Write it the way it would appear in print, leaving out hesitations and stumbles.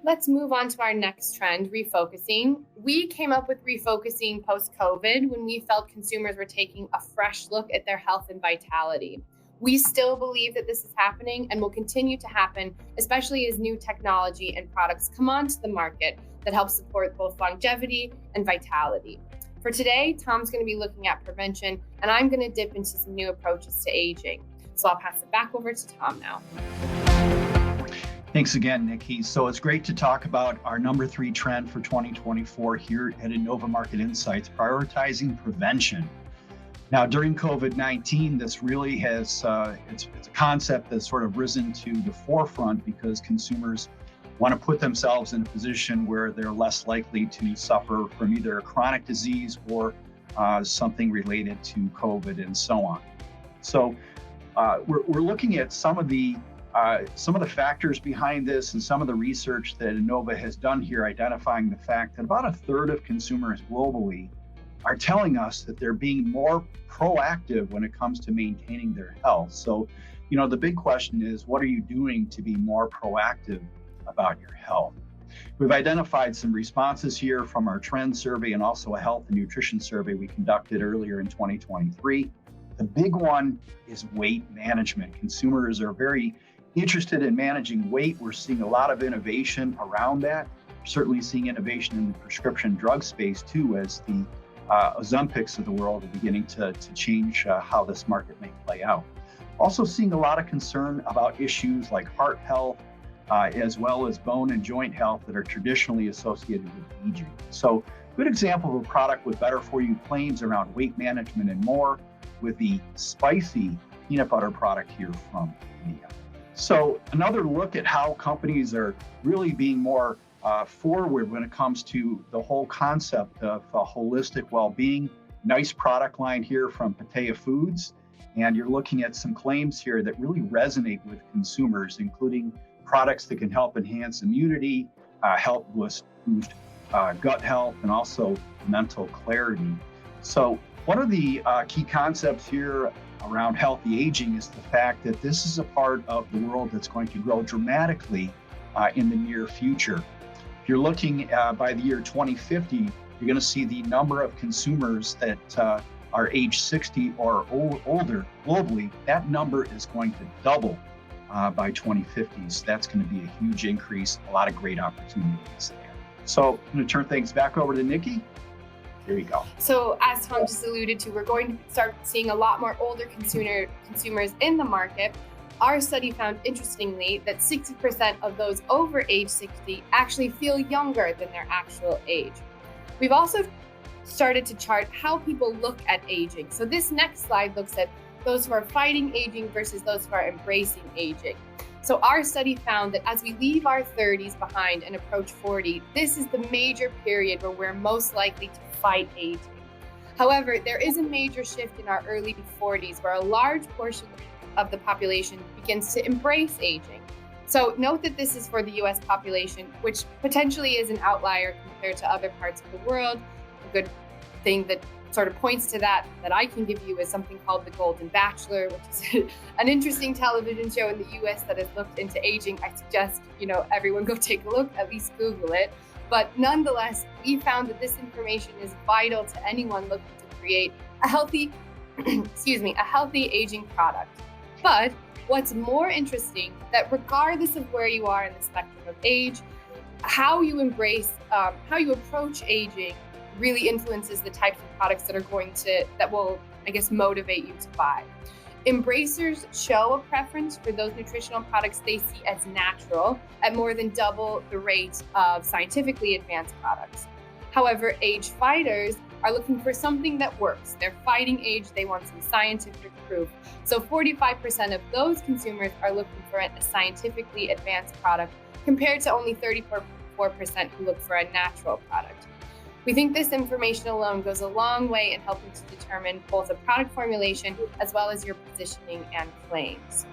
Let's move on to our next trend, refocusing. We came up with refocusing post-COVID when we felt consumers were taking a fresh look at their health and vitality. We still believe that this is happening and will continue to happen, especially as new technology and products come onto the market that help support both longevity and vitality. For today, Tom's going to be looking at prevention, and I'm going to dip into some new approaches to aging. So I'll pass it back over to Tom now. Thanks again, Nikki. So it's great to talk about our number 3 trend for 2024 here at Innova Market Insights, prioritizing prevention. Now, during COVID-19, this really has, it's a concept that's sort of risen to the forefront because consumers want to put themselves in a position where they're less likely to suffer from either a chronic disease or something related to COVID and so on. So we're looking at some of the factors behind this and some of the research that Innova has done here, identifying the fact that about a third of consumers globally are telling us that they're being more proactive when it comes to maintaining their health. So, the big question is, what are you doing to be more proactive about your health? We've identified some responses here from our trend survey and also a health and nutrition survey we conducted earlier in 2023. The big one is weight management. Consumers are very interested in managing weight. We're seeing a lot of innovation around that. We're certainly seeing innovation in the prescription drug space too, as the Ozempics of the world are beginning to change how this market may play out. Also seeing a lot of concern about issues like heart health, as well as bone and joint health that are traditionally associated with aging. So good example of a product with better for you claims around weight management and more with the spicy peanut butter product here from India. So another look at how companies are really being more forward when it comes to the whole concept of holistic well-being. Nice product line here from Pattaya Foods. And you're looking at some claims here that really resonate with consumers, including products that can help enhance immunity, help boost gut health, and also mental clarity. So one of the key concepts here around healthy aging is the fact that this is a part of the world that's going to grow dramatically in the near future. If you're looking by the year 2050, you're going to see the number of consumers that are age 60 or older globally. That number is going to double by 2050. So that's going to be a huge increase, a lot of great opportunities there. So I'm going to turn things back over to Nikki. There you go. So as Tom just alluded to, we're going to start seeing a lot more older consumers in the market. Our study found, interestingly, that 60% of those over age 60 actually feel younger than their actual age. We've also started to chart how people look at aging. So this next slide looks at those who are fighting aging versus those who are embracing aging. So our study found that as we leave our 30s behind and approach 40, this is the major period where we're most likely to fight aging. However, there is a major shift in our early 40s where a large portion of the population begins to embrace aging. So note that this is for the US population, which potentially is an outlier compared to other parts of the world. A good thing that sort of points to that I can give you is something called The Golden Bachelor, which is an interesting television show in the US that has looked into aging. I suggest, everyone go take a look, at least Google it. But nonetheless, we found that this information is vital to anyone looking to create a healthy, a healthy aging product. But what's more interesting, that regardless of where you are in the spectrum of age, how you approach aging really influences the types of products that will motivate you to buy. Embracers show a preference for those nutritional products they see as natural at more than double the rate of scientifically advanced products. However, age fighters are looking for something that works. They're fighting age, they want some scientific proof. So 45% of those consumers are looking for a scientifically advanced product compared to only 34% who look for a natural product. We think this information alone goes a long way in helping to determine both a product formulation as well as your positioning and claims.